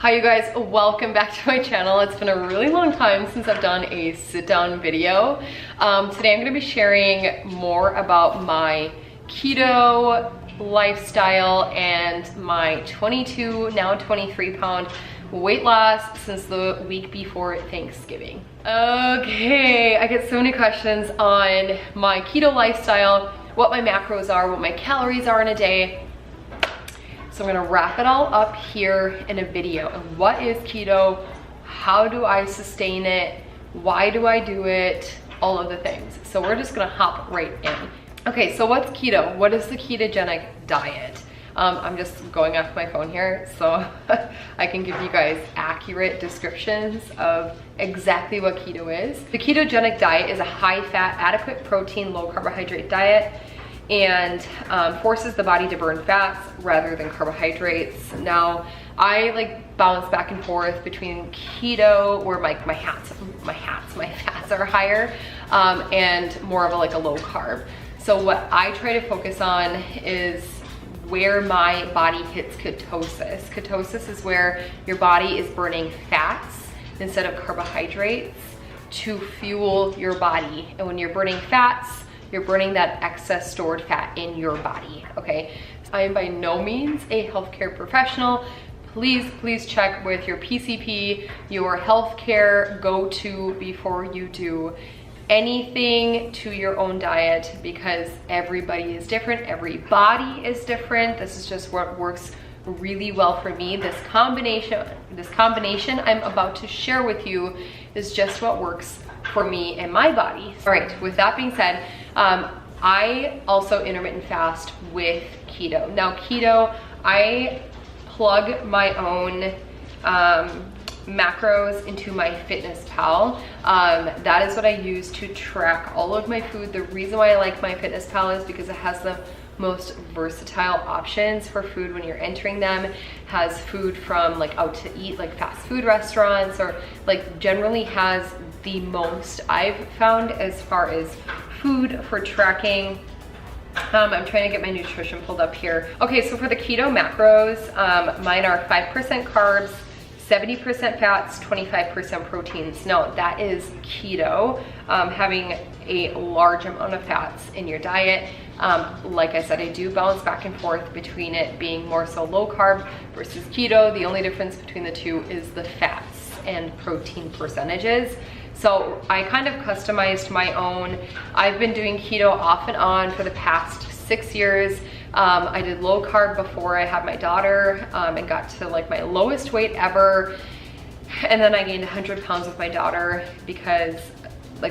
Hi you guys, welcome back to my channel. It's been a really long time since I've done a sit down video. Today I'm going to be sharing more about my keto lifestyle and my 22, now 23 pound weight loss since the week before Thanksgiving. Okay, I get so many questions on my keto lifestyle, what my macros are, what my calories are in a day. So I'm gonna wrap it all up here in a video. And what is keto? How do I sustain it? Why do I do it? All of the things. So we're just gonna hop right in. Okay, so what's keto? What is the ketogenic diet? I'm just going off my phone here so I can give you guys accurate descriptions of exactly what keto is. The ketogenic diet is a high-fat, adequate protein, low-carbohydrate diet and forces the body to burn fats rather than carbohydrates. Now, I bounce back and forth between keto, where my fats are higher, and more of a low carb. So what I try to focus on is where my body hits ketosis. Ketosis is where your body is burning fats instead of carbohydrates to fuel your body. And when you're burning fats, you're burning that excess stored fat in your body, okay? I am by no means a healthcare professional. Please check with your PCP, your healthcare go-to before you do anything to your own diet, because everybody is different, every body is different. This is just what works really well for me. This combination I'm about to share with you is just what works for me and my body. All right, with that being said, I also intermittent fast with keto. Now keto, I plug my own macros into my Fitness Pal. That is what I use to track all of my food. The reason why I like my Fitness Pal is because it has the most versatile options for food when you're entering them. Has food from out to eat, like fast food restaurants, or generally has the most I've found as far as food for tracking. I'm trying to get my nutrition pulled up here. Okay, so for the keto macros, mine are 5% carbs, 70% fats, 25% proteins. Now that is keto, having a large amount of fats in your diet. Like I said, I do bounce back and forth between it being more so low carb versus keto. The only difference between the two is the fats and protein percentages. So I kind of customized my own. I've been doing keto off and on for the past 6 years. I did low carb before I had my daughter and got to my lowest weight ever. And then I gained 100 pounds with my daughter because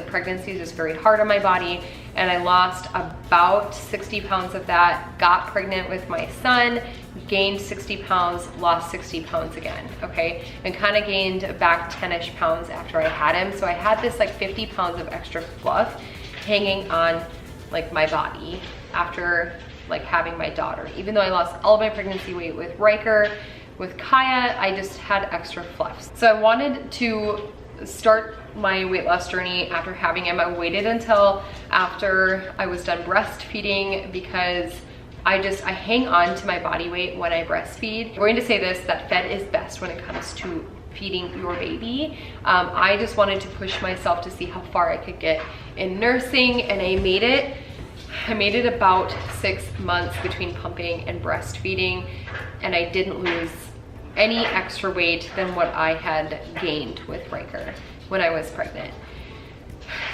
pregnancy is just very hard on my body. And I lost about 60 pounds of that, got pregnant with my son, gained 60 pounds, lost 60 pounds again, okay? And kind of gained back 10-ish pounds after I had him. So I had this 50 pounds of extra fluff hanging on my body after having my daughter. Even though I lost all of my pregnancy weight with Riker, with Kaya, I just had extra fluff. So I wanted to start my weight loss journey after having him. I waited until after I was done breastfeeding because I hang on to my body weight when I breastfeed. I'm going to say this, that fed is best when it comes to feeding your baby. I just wanted to push myself to see how far I could get in nursing, and I made it about 6 months between pumping and breastfeeding, and I didn't lose any extra weight than what I had gained with Riker when I was pregnant.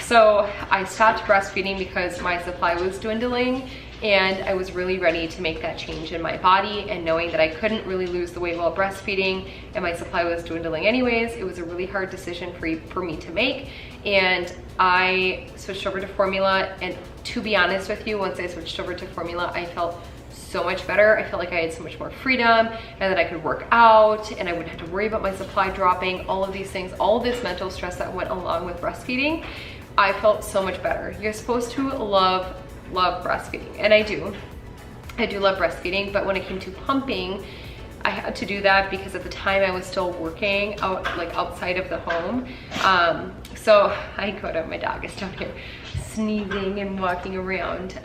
So I stopped breastfeeding because my supply was dwindling, and I was really ready to make that change in my body, and knowing that I couldn't really lose the weight while breastfeeding and my supply was dwindling anyways, it was a really hard decision for me to make. And I switched over to formula, and to be honest with you, once I switched over to formula, I felt so much better. I felt like I had so much more freedom and that I could work out and I wouldn't have to worry about my supply dropping, all of these things, all of this mental stress that went along with breastfeeding. I felt so much better. You're supposed to love breastfeeding, and I do love breastfeeding, but when it came to pumping, I had to do that because at the time I was still working outside of the home. So I go to, my dog is down here sneezing and walking around.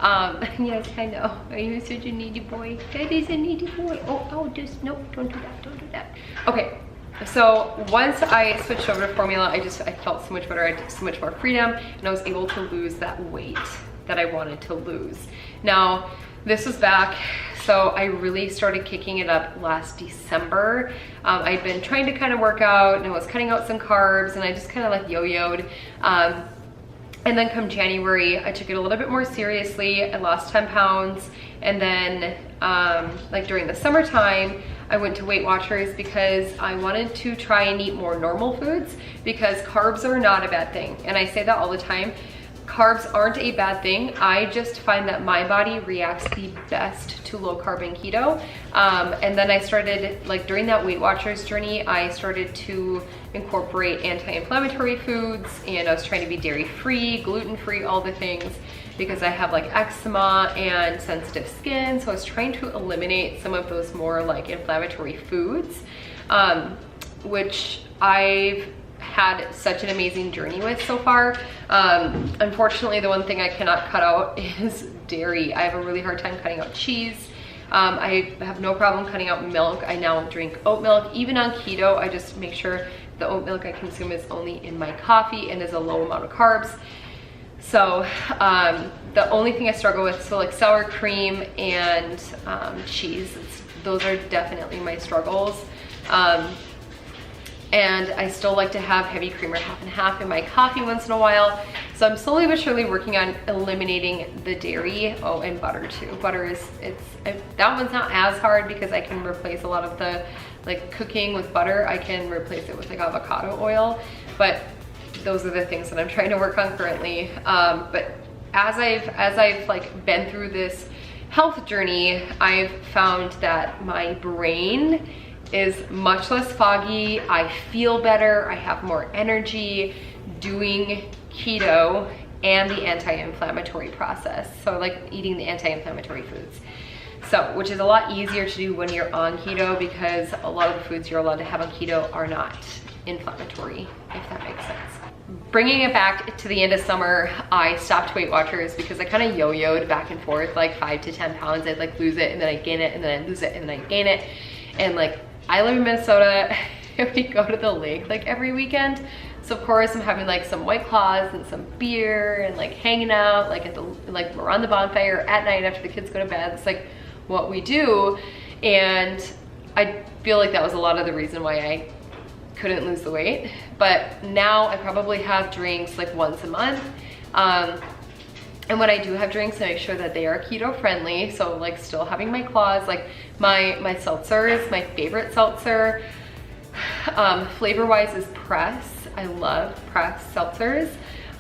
Yes, I know. Are you such a needy boy? That is a needy boy. Oh, just, no, don't do that, don't do that. Okay, So once I switched over to formula, I felt so much better. I had so much more freedom, and I was able to lose that weight that I wanted to lose. Now, this was back, so I really started kicking it up last December. I'd been trying to kind of work out, and I was cutting out some carbs, and I just kind of like yo-yoed. And then come January, I took it a little bit more seriously. I lost 10 pounds. And then like during the summertime, I went to Weight Watchers because I wanted to try and eat more normal foods, because carbs are not a bad thing. And I say that all the time. Carbs aren't a bad thing. I just find that my body reacts the best to low carb and keto. And then I started, like during that Weight Watchers journey, I started to incorporate anti-inflammatory foods, and I was trying to be dairy-free, gluten-free, all the things, because I have like eczema and sensitive skin. So I was trying to eliminate some of those more like inflammatory foods, which I've had such an amazing journey with so far. Unfortunately, the one thing I cannot cut out is dairy. I have a really hard time cutting out cheese. I have no problem cutting out milk. I now drink oat milk. Even on keto, I just make sure the oat milk I consume is only in my coffee and is a low amount of carbs. So the only thing I struggle with, so like sour cream and cheese, those are definitely my struggles. And I still like to have heavy creamer half and half in my coffee once in a while. So I'm slowly but surely working on eliminating the dairy. Oh, and butter too. Butter is, that one's not as hard because I can replace a lot of the like cooking with butter. I can replace it with like avocado oil, but those are the things that I'm trying to work on currently. But as I've like been through this health journey, I've found that my brain is much less foggy. I feel better. I have more energy doing keto and the anti-inflammatory process. So like eating the anti-inflammatory foods. So, which is a lot easier to do when you're on keto, because a lot of the foods you're allowed to have on keto are not inflammatory, if that makes sense. Bringing it back to the end of summer, I stopped Weight Watchers because I kind of yo-yoed back and forth, like 5 to 10 pounds. I'd like lose it and then I gain it and then I lose it and then I gain it. And like, I live in Minnesota and we go to the lake like every weekend. So of course I'm having like some White Claws and some beer and like hanging out like at the, like around the bonfire at night after the kids go to bed. It's like what we do. And I feel like that was a lot of the reason why I couldn't lose the weight. But now I probably have drinks like once a month. And when I do have drinks, I make sure that they are keto friendly. So like still having my claws, like my seltzers, my favorite seltzer, flavor wise is Press. I love Press seltzers.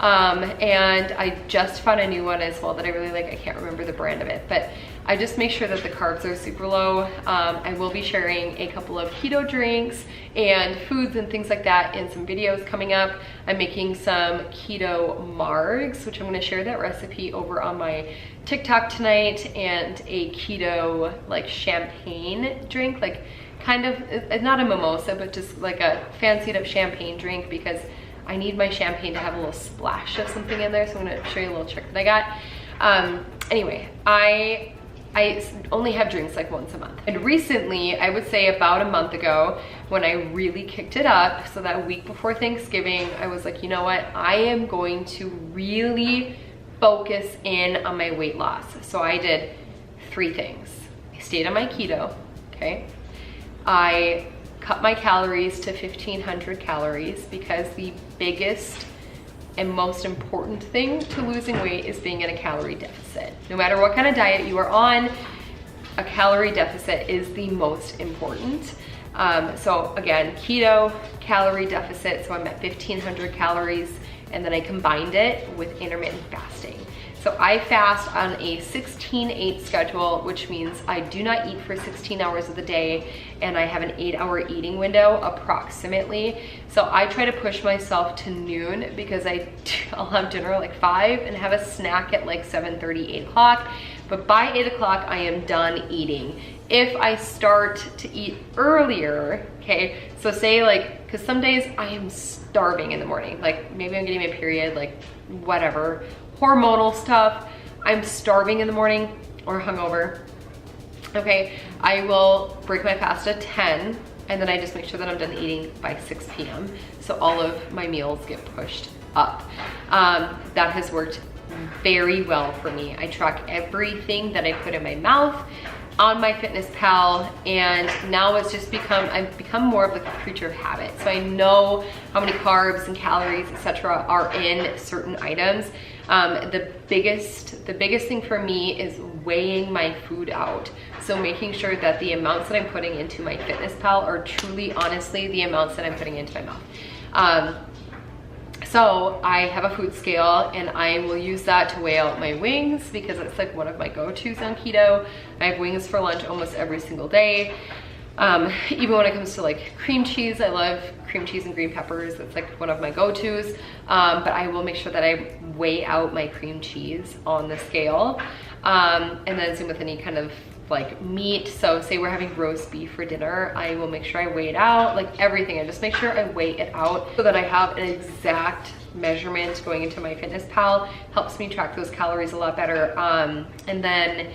And I just found a new one as well that I really like. I can't remember the brand of it, but I just make sure that the carbs are super low. I will be sharing a couple of keto drinks and foods and things like that in some videos coming up. I'm making some keto margs, which I'm gonna share that recipe over on my TikTok tonight, and a keto like champagne drink, like kind of, not a mimosa, but just like a fancied up champagne drink, because I need my champagne to have a little splash of something in there. So I'm gonna show you a little trick that I got. Anyway, I only have drinks like once a month. And recently, I would say about a month ago, when I really kicked it up, so that week before Thanksgiving, I was like, you know what? I am going to really focus in on my weight loss. So I did 3 things. I stayed on my keto, okay? I cut my calories to 1,500 calories, because the biggest and most important thing to losing weight is being in a calorie deficit. No matter what kind of diet you are on, a calorie deficit is the most important. So again, keto, calorie deficit, so I'm at 1,500 calories, and then I combined it with intermittent fasting. So I fast on a 16-8 schedule, which means I do not eat for 16 hours of the day, and I have an 8-hour eating window approximately. So I try to push myself to noon, because I'll have dinner at like 5 and have a snack at like 7:30, 8 o'clock. But by 8 o'clock, I am done eating. If I start to eat earlier, okay, so say like, because some days I am starving in the morning, like maybe I'm getting my period, like whatever, hormonal stuff, I'm starving in the morning or hungover, okay, I will break my fast at 10, and then I just make sure that I'm done eating by 6 p.m. So all of my meals get pushed up. That has worked very well for me. I track everything that I put in my mouth on MyFitnessPal, and now it's just I've become more of like a creature of habit. So I know how many carbs and calories, etc., are in certain items. The biggest thing for me is weighing my food out. So making sure that the amounts that I'm putting into MyFitnessPal are truly, honestly, the amounts that I'm putting into my mouth. So I have a food scale, and I will use that to weigh out my wings because it's like one of my go-tos on keto. I have wings for lunch almost every single day. Even when it comes to like cream cheese, I love cream cheese and green peppers. It's like one of my go-tos. But I will make sure that I weigh out my cream cheese on the scale. And then same with any kind of like meat. So say we're having roast beef for dinner, I will make sure I weigh it out, like everything. I just make sure I weigh it out so that I have an exact measurement going into MyFitnessPal. Helps me track those calories a lot better. And then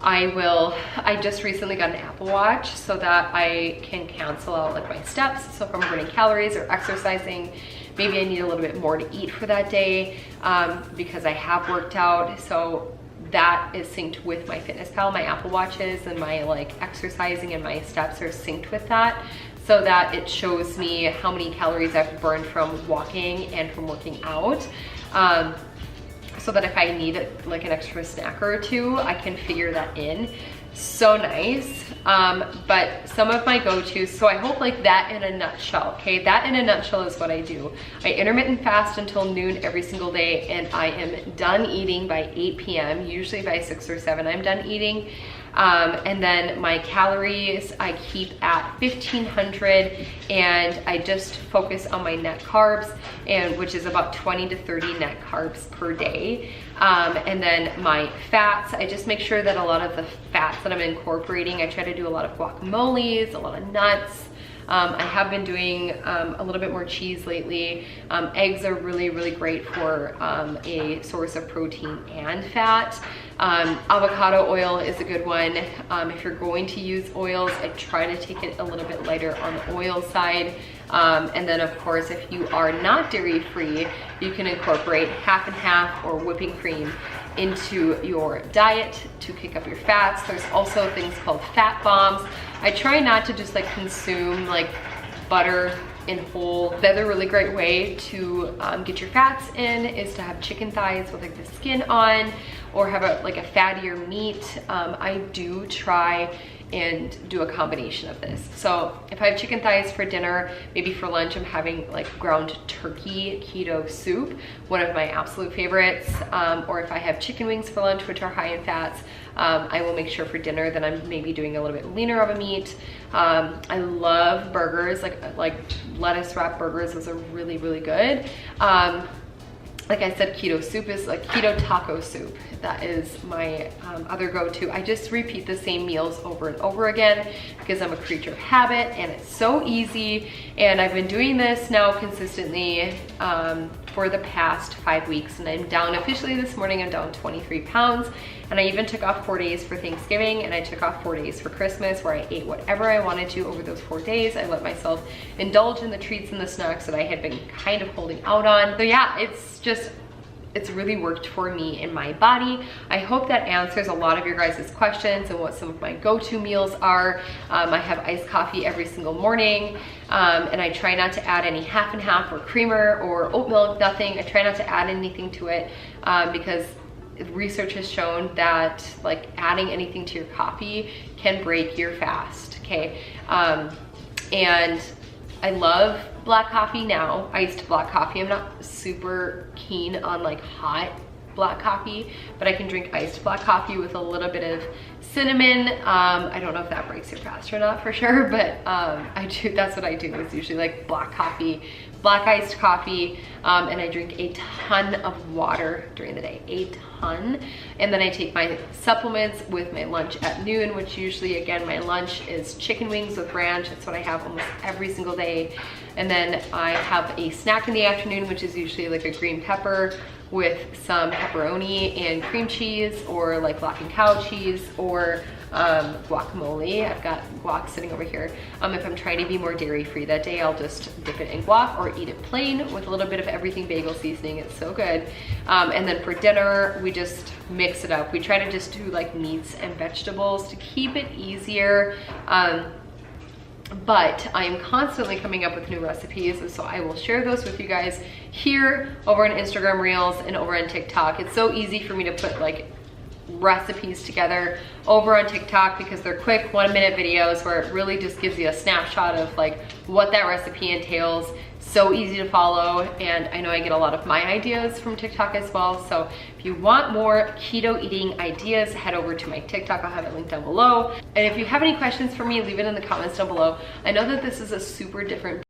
I just recently got an Apple Watch so that I can cancel out like my steps. So if I'm burning calories or exercising, maybe I need a little bit more to eat for that day because I have worked out. So that is synced with MyFitnessPal. My Apple Watches and my like exercising and my steps are synced with that, so that it shows me how many calories I've burned from walking and from working out. So that if I need like an extra snack or two, I can figure that in. So nice. But some of my go-tos, so I hope like that in a nutshell, okay? That in a nutshell is what I do. I intermittent fast until noon every single day, and I am done eating by 8 p.m. Usually by 6 or 7 I'm done eating. And then my calories I keep at 1500, and I just focus on my net carbs, and which is about 20 to 30 net carbs per day. And then my fats, I just make sure that a lot of the fats that I'm incorporating, I try to do a lot of guacamoles, a lot of nuts. I have been doing a little bit more cheese lately. Eggs are really, really great for a source of protein and fat. Avocado oil is a good one. If you're going to use oils, I try to take it a little bit lighter on the oil side. And then of course, if you are not dairy free, you can incorporate half and half or whipping cream into your diet to kick up your fats. There's also things called fat bombs. I try not to just like consume like butter in whole. The other really great way to get your fats in is to have chicken thighs with like the skin on, or have a fattier meat. I do try and do a combination of this. So if I have chicken thighs for dinner, maybe for lunch I'm having like ground turkey keto soup, one of my absolute favorites. Or if I have chicken wings for lunch, which are high in fats, I will make sure for dinner that I'm maybe doing a little bit leaner of a meat. I love burgers, like lettuce wrap burgers. Those are really, really good. Like I said, keto soup is like keto taco soup. That is my other go-to. I just repeat the same meals over and over again because I'm a creature of habit, and it's so easy. And I've been doing this now consistently for the past 5 weeks, and I'm down officially this morning. I'm down 23 pounds. And I even took off 4 days for Thanksgiving, and I took off 4 days for Christmas, where I ate whatever I wanted to over those 4 days. I let myself indulge in the treats and the snacks that I had been kind of holding out on. So yeah, it's really worked for me in my body. I hope that answers a lot of your guys' questions and what some of my go-to meals are. I have iced coffee every single morning, and I try not to add any half and half or creamer or oat milk, nothing. I try not to add anything to it because research has shown that like adding anything to your coffee can break your fast, okay? And I love black coffee now, iced black coffee. I'm not super keen on like hot black coffee, but I can drink iced black coffee with a little bit of cinnamon. I don't know if that breaks your fast or not for sure, but I do. That's what I do. It's usually like black coffee, black iced coffee, and I drink a ton of water during the day, a ton. And then I take my supplements with my lunch at noon, which usually, again, my lunch is chicken wings with ranch. That's what I have almost every single day. And then I have a snack in the afternoon, which is usually like a green pepper with some pepperoni and cream cheese, or like Lock and Cow cheese, or guacamole. I've got guac sitting over here. If I'm trying to be more dairy free that day, I'll just dip it in guac or eat it plain with a little bit of everything bagel seasoning. It's so good. And then for dinner, we just mix it up. We try to just do like meats and vegetables to keep it easier. But I am constantly coming up with new recipes, and so I will share those with you guys here over on Instagram Reels and over on TikTok. It's so easy for me to put like recipes together over on TikTok because they're quick 1-minute videos where it really just gives you a snapshot of like what that recipe entails. So easy to follow, and I know I get a lot of my ideas from TikTok as well. So if you want more keto eating ideas, head over to my TikTok. I'll have it linked down below. And if you have any questions for me, leave it in the comments down below. I know that this is a super different